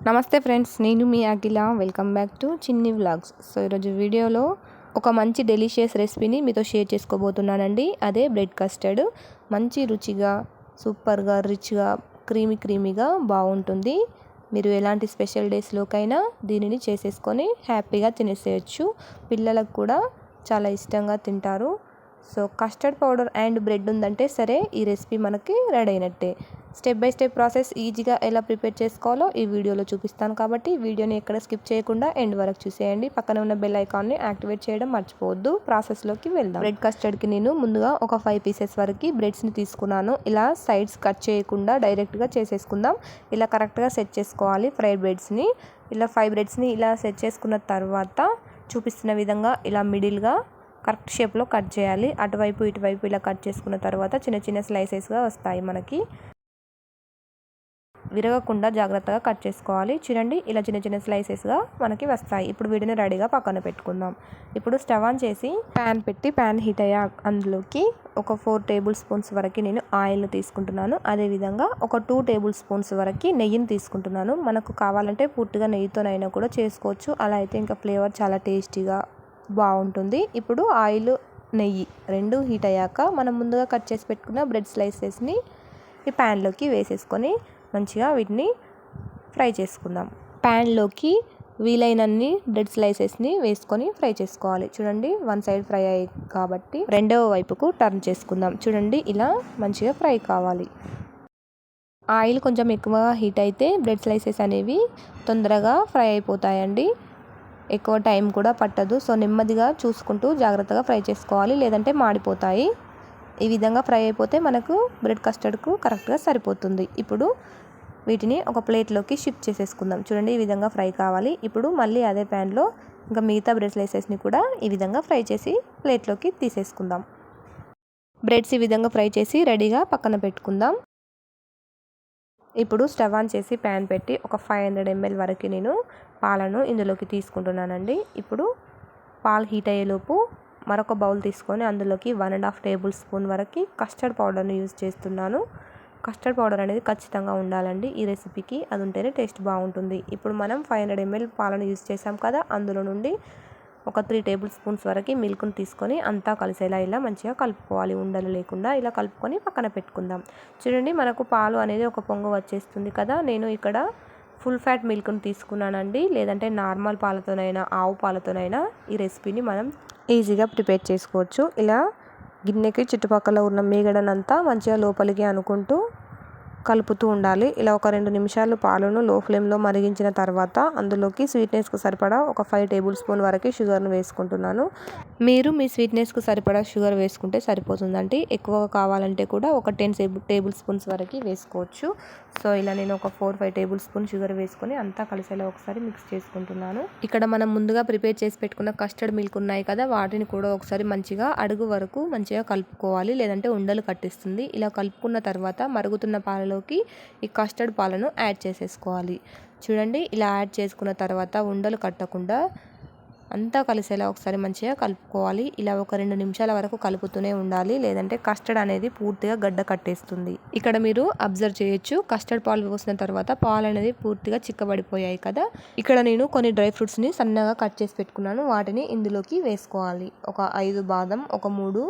నమస్తే ఫ్రెండ్స్, నేను మీ అఖిల. Welcome back to చిన్ని వ్లాగ్స్. సో ఈరోజు వీడియోలో ఒక మంచి డెలిషియస్ రెసిపీని మీతో షేర్ చేసుకోబోతున్నానండి. అదే బ్రెడ్ కస్టర్డ్. మంచి రుచిగా, సూపర్గా, రిచ్గా, క్రీమీగా బాగుంటుంది. మీరు ఎలాంటి స్పెషల్ డేస్లోకైనా దీనిని చేసేసుకొని హ్యాపీగా తినేసేయచ్చు. పిల్లలకు కూడా చాలా ఇష్టంగా తింటారు. So custard powder and bread ఉందంటే సరే, ఈ రెసిపీ మనకి రెడీ అయినట్టే. స్టెప్ బై స్టెప్ ప్రాసెస్ ఈజీగా ఎలా ప్రిపేర్ చేసుకోవాలో ఈ వీడియోలో చూపిస్తాను కాబట్టి వీడియోని ఎక్కడ స్కిప్ చేయకుండా ఎండ్ వరకు చూసేయండి. పక్కన ఉన్న బెల్ ఐకాన్ని యాక్టివేట్ చేయడం మర్చిపోవద్దు. ప్రాసెస్లోకి వెళ్దాం. బ్రెడ్ కస్టర్డ్కి నేను ముందుగా ఒక 5 పీసెస్ వరకు బ్రెడ్స్ని తీసుకున్నాను. ఇలా సైడ్స్ కట్ చేయకుండా డైరెక్ట్గా చేసేసుకుందాం. ఇలా కరెక్ట్గా సెట్ చేసుకోవాలి ఫ్రైడ్ బ్రెడ్స్ని. ఇలా 5 బ్రెడ్స్ని ఇలా సెట్ చేసుకున్న తర్వాత చూపిస్తున్న విధంగా ఇలా మిడిల్గా కరెక్ట్ షేప్లో కట్ చేయాలి. అటువైపు ఇటువైపు ఇలా కట్ చేసుకున్న తర్వాత చిన్న చిన్న స్లైసెస్గా వస్తాయి. మనకి విరగకుండా జాగ్రత్తగా కట్ చేసుకోవాలి. చూడండి, ఇలా చిన్న చిన్న స్లైసెస్గా మనకి వస్తాయి. ఇప్పుడు వీటిని రెడీగా పక్కన పెట్టుకుందాం. ఇప్పుడు స్టవ్ ఆన్ చేసి ప్యాన్ పెట్టి ప్యాన్ హీట్ అయ్యాక అందులోకి ఒక 4 టేబుల్ స్పూన్స్ వరకు నేను ఆయిల్ని తీసుకుంటున్నాను. అదేవిధంగా ఒక 2 టేబుల్ స్పూన్స్ వరకు నెయ్యిని తీసుకుంటున్నాను. మనకు కావాలంటే పూర్తిగా నెయ్యితోనైనా కూడా చేసుకోవచ్చు. అలా అయితే ఇంకా ఫ్లేవర్ చాలా టేస్టీగా బాగుంటుంది. ఇప్పుడు ఆయిల్, నెయ్యి రెండు హీట్ అయ్యాక మనం ముందుగా కట్ చేసి పెట్టుకున్న బ్రెడ్ స్లైసెస్ని ఈ ప్యాన్లోకి వేసేసుకొని మంచిగా వీటిని ఫ్రై చేసుకుందాం. ప్యాన్లోకి వీలైనన్ని బ్రెడ్ స్లైసెస్ని వేసుకొని ఫ్రై చేసుకోవాలి. చూడండి, వన్ సైడ్ ఫ్రై అయ్యి కాబట్టి రెండవ వైపుకు టర్న్ చేసుకుందాం. చూడండి, ఇలా మంచిగా ఫ్రై కావాలి. ఆయిల్ కొంచెం ఎక్కువగా హీట్ అయితే బ్రెడ్ స్లైసెస్ అనేవి తొందరగా ఫ్రై అయిపోతాయండి. ఎక్కువ టైం కూడా పట్టదు. సో నెమ్మదిగా చూసుకుంటూ జాగ్రత్తగా ఫ్రై చేసుకోవాలి, లేదంటే మాడిపోతాయి. ఈ విధంగా ఫ్రై అయిపోతే మనకు బ్రెడ్ కస్టర్డ్కు కరెక్ట్గా సరిపోతుంది. ఇప్పుడు వీటిని ఒక ప్లేట్లోకి షిఫ్ట్ చేసేసుకుందాం. చూడండి, ఈ విధంగా ఫ్రై కావాలి. ఇప్పుడు మళ్ళీ అదే ప్యాన్లో ఇంకా మిగతా బ్రెడ్ స్లైసెస్ని కూడా ఈ విధంగా ఫ్రై చేసి ప్లేట్లోకి తీసేసుకుందాం. బ్రెడ్స్ ఈ విధంగా ఫ్రై చేసి రెడీగా పక్కన పెట్టుకుందాం. ఇప్పుడు స్టవ్ ఆన్ చేసి ప్యాన్ పెట్టి ఒక 500 ml వరకు నేను పాలను ఇందులోకి తీసుకుంటున్నానండి. ఇప్పుడు పాలు హీట్ అయ్యేలోపు మరొక బౌల్ తీసుకొని అందులోకి 1.5 టేబుల్ స్పూన్ వరకు కస్టర్డ్ పౌడర్ని యూజ్ చేస్తున్నాను. కస్టర్డ్ పౌడర్ అనేది ఖచ్చితంగా ఉండాలండి ఈ రెసిపీకి. అది ఉంటేనే టేస్ట్ బాగుంటుంది. ఇప్పుడు మనం 500 ml పాలను యూజ్ చేసాం కదా, అందులో నుండి ఒక 3 టేబుల్ స్పూన్స్ వరకు మిల్క్ని తీసుకొని అంతా కలిసేలా ఇలా మంచిగా కలుపుకోవాలి. ఉండలు లేకుండా ఇలా కలుపుకొని పక్కన పెట్టుకుందాం. చూడండి, మనకు పాలు అనేది ఒక పొంగు వచ్చేస్తుంది కదా. నేను ఇక్కడ ఫుల్ ఫ్యాట్ మిల్క్ని తీసుకున్నానండి. లేదంటే నార్మల్ పాలతోనైనా ఆవు పాలతోనైనా ఈ రెసిపీని మనం ఈజీగా ప్రిపేర్ చేసుకోవచ్చు. ఇలా గిన్నెకి చుట్టుపక్కల ఉన్న మీగడనంతా మంచిగా లోపలికి అనుకుంటూ కలుపుతూ ఉండాలి. ఇలా ఒక 2 నిమిషాలు పాలను లో ఫ్లేమ్లో మరిగించిన తర్వాత అందులోకి స్వీట్నెస్కు సరిపడా ఒక 5 టేబుల్ స్పూన్ వరకు షుగర్ను వేసుకుంటున్నాను. మీరు మీ స్వీట్నెస్కు సరిపడా షుగర్ వేసుకుంటే సరిపోతుందండి. ఎక్కువగా కావాలంటే కూడా ఒక 10 టేబుల్ స్పూన్స్ వరకు వేసుకోవచ్చు. సో ఇలా నేను ఒక 4-5 టేబుల్ స్పూన్ షుగర్ వేసుకొని అంతా కలిసేలా ఒకసారి మిక్స్ చేసుకుంటున్నాను. ఇక్కడ మనం ముందుగా ప్రిపేర్ చేసి పెట్టుకున్న కస్టర్డ్ మిల్క్ ఉన్నాయి కదా, వాటిని కూడా ఒకసారి మంచిగా అడుగు వరకు మంచిగా కలుపుకోవాలి, లేదంటే ఉండలు కట్టిస్తుంది. ఇలా కలుపుకున్న తర్వాత మరుగుతున్న పాలలో ఈ కస్టర్డ్ పాలను యాడ్ చేసేసుకోవాలి. చూడండి, ఇలా యాడ్ చేసుకున్న తర్వాత ఉండలు కట్టకుండా అంతా కలిసేలా ఒకసారి మంచిగా కలుపుకోవాలి. ఇలా ఒక 2 నిమిషాల వరకు కలుపుతూనే ఉండాలి, లేదంటే కస్టర్డ్ అనేది పూర్తిగా గడ్డ కట్టేస్తుంది. ఇక్కడ మీరు అబ్జర్వ్ చేయొచ్చు, కస్టర్డ్ పాలు పోసిన తర్వాత పాలు అనేది పూర్తిగా చిక్కబడిపోయాయి కదా. ఇక్కడ నేను కొన్ని డ్రై ఫ్రూట్స్ని సన్నగా కట్ చేసి పెట్టుకున్నాను. వాటిని ఇందులోకి వేసుకోవాలి. ఒక 5 బాదం, ఒక 3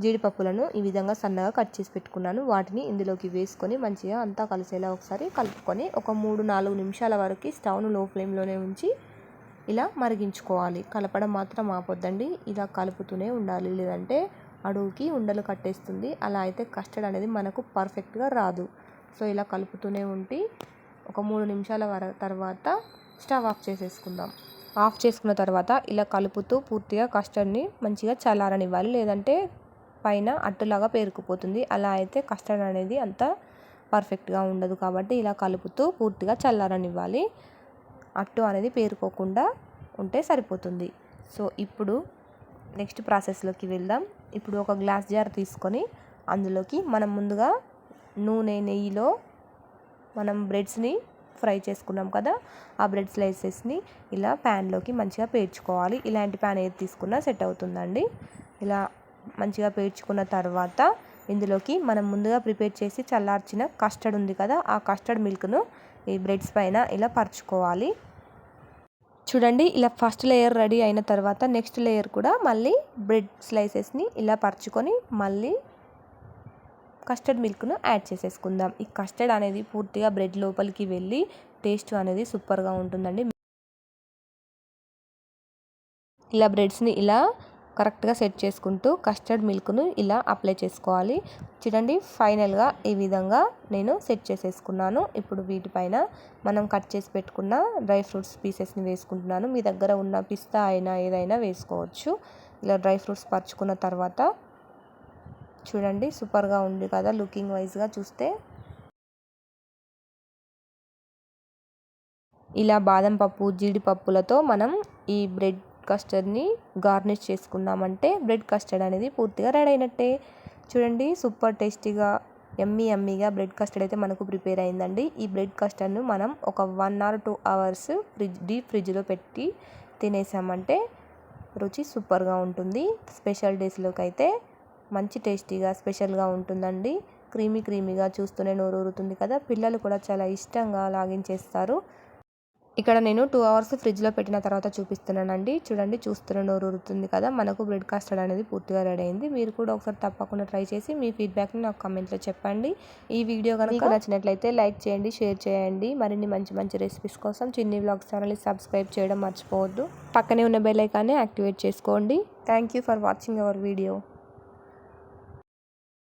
జీడిపప్పులను ఈ విధంగా సన్నగా కట్ చేసి పెట్టుకున్నాను. వాటిని ఇందులోకి వేసుకొని మంచిగా అంతా కలిసేలా ఒకసారి కలుపుకొని ఒక 3-4 నిమిషాల వరకు స్టవ్ను లో ఫ్లేమ్లోనే ఉంచి ఇలా మరిగించుకోవాలి. కలపడం మాత్రం ఆపొద్దండి, ఇలా కలుపుతూనే ఉండాలి, లేదంటే అడుగుకి ఉండలు కట్టేస్తుంది. అలా అయితే కస్టర్డ్ అనేది మనకు పర్ఫెక్ట్గా రాదు. సో ఇలా కలుపుతూనే ఉండి ఒక 3 నిమిషాల తర్వాత స్టవ్ ఆఫ్ చేసేసుకుందాం. ఆఫ్ చేసుకున్న తర్వాత ఇలా కలుపుతూ పూర్తిగా కస్టర్డ్ని మంచిగా చల్లారనివ్వాలి, లేదంటే పైన అట్టులాగా పేరుకుపోతుంది. అలా అయితే కస్టర్డ్ అనేది అంత పర్ఫెక్ట్గా ఉండదు. కాబట్టి ఇలా కలుపుతూ పూర్తిగా చల్లారనివ్వాలి. అట్టు అనేది పేరుకోకుండా ఉంటే సరిపోతుంది. సో ఇప్పుడు నెక్స్ట్ ప్రాసెస్లోకి వెళ్దాం. ఇప్పుడు ఒక గ్లాస్ జార్ తీసుకొని అందులోకి మనం ముందుగా నెయ్యిలో మనం బ్రెడ్స్ని ఫ్రై చేసుకున్నాం కదా, ఆ బ్రెడ్ స్లైసెస్ని ఇలా ప్యాన్లోకి మంచిగా పేర్చుకోవాలి. ఇలాంటి ప్యాన్ ఏది తీసుకున్నా సెట్ అవుతుందండి. ఇలా మంచిగా పేర్చుకున్న తర్వాత ఇందులోకి మనం ముందుగా ప్రిపేర్ చేసి చల్లార్చిన కస్టర్డ్ ఉంది కదా, ఆ కస్టర్డ్ మిల్క్ను ఈ బ్రెడ్స్ పైన ఇలా పరుచుకోవాలి. చూడండి, ఇలా ఫస్ట్ లేయర్ రెడీ అయిన తర్వాత నెక్స్ట్ లేయర్ కూడా మళ్ళీ బ్రెడ్ స్లైసెస్ని ఇలా పరుచుకొని మళ్ళీ కస్టర్డ్ మిల్క్ను యాడ్ చేసేసుకుందాం. ఈ కస్టర్డ్ అనేది పూర్తిగా బ్రెడ్ లోపలికి వెళ్ళి టేస్ట్ అనేది సూపర్గా ఉంటుందండి. ఇలా బ్రెడ్స్ని ఇలా కరెక్ట్గా సెట్ చేసుకుంటూ కస్టర్డ్ మిల్క్ను ఇలా అప్లై చేసుకోవాలి. చూడండి, ఫైనల్గా ఈ విధంగా నేను సెట్ చేసేసుకున్నాను. ఇప్పుడు వీటిపైన మనం కట్ చేసి పెట్టుకున్న డ్రై ఫ్రూట్స్ పీసెస్ని వేసుకుంటున్నాను. మీ దగ్గర ఉన్న పిస్తా అయినా ఏదైనా వేసుకోవచ్చు. ఇలా డ్రై ఫ్రూట్స్ పరుచుకున్న తర్వాత చూడండి, సూపర్గా ఉంది కదా లుకింగ్ వైజ్గా చూస్తే. ఇలా బాదం పప్పు, జీడిపప్పులతో మనం ఈ బ్రెడ్ కస్టర్డ్ని గార్నిష్ చేసుకున్నామంటే బ్రెడ్ కస్టర్డ్ అనేది పూర్తిగా రెడీ అయినట్టే. చూడండి, సూపర్ టేస్టీగా యమ్మీగా బ్రెడ్ కస్టర్డ్ అయితే మనకు ప్రిపేర్ అయిందండి. ఈ బ్రెడ్ కస్టర్డ్ను మనం ఒక 1 or 2 hours డీప్ ఫ్రిడ్జ్లో పెట్టి తినేసామంటే రుచి సూపర్గా ఉంటుంది. స్పెషల్ డేస్లోకి అయితే మంచి టేస్టీగా స్పెషల్గా ఉంటుందండి. క్రీమీగా చూస్తూనే నోరు ఊరుతుంది కదా. పిల్లలు కూడా చాలా ఇష్టంగా లాగించేస్తారు. ఇక్కడ నేను 2 hours ఫ్రిడ్జ్లో పెట్టిన తర్వాత చూపిస్తున్నానండి. చూడండి, చూస్తూనే నోరు ఊరుతుంది కదా. మనకు బ్రెడ్ కస్టర్డ్ అనేది పూర్తిగా రెడీ అయింది. మీరు కూడా ఒకసారి తప్పకుండా ట్రై చేసి మీ ఫీడ్బ్యాక్ని నాకు కామెంట్లో చెప్పండి. ఈ వీడియో కనుక నచ్చినట్లయితే లైక్ చేయండి, షేర్ చేయండి. మరిన్ని మంచి రెసిపీస్ కోసం చిన్ని వ్లాగ్స్ ఛానల్ని సబ్స్క్రైబ్ చేయడం మర్చిపోవద్దు. పక్కనే ఉన్న బెల్ ఐకాన్ని యాక్టివేట్ చేసుకోండి. Thank you for watching our video.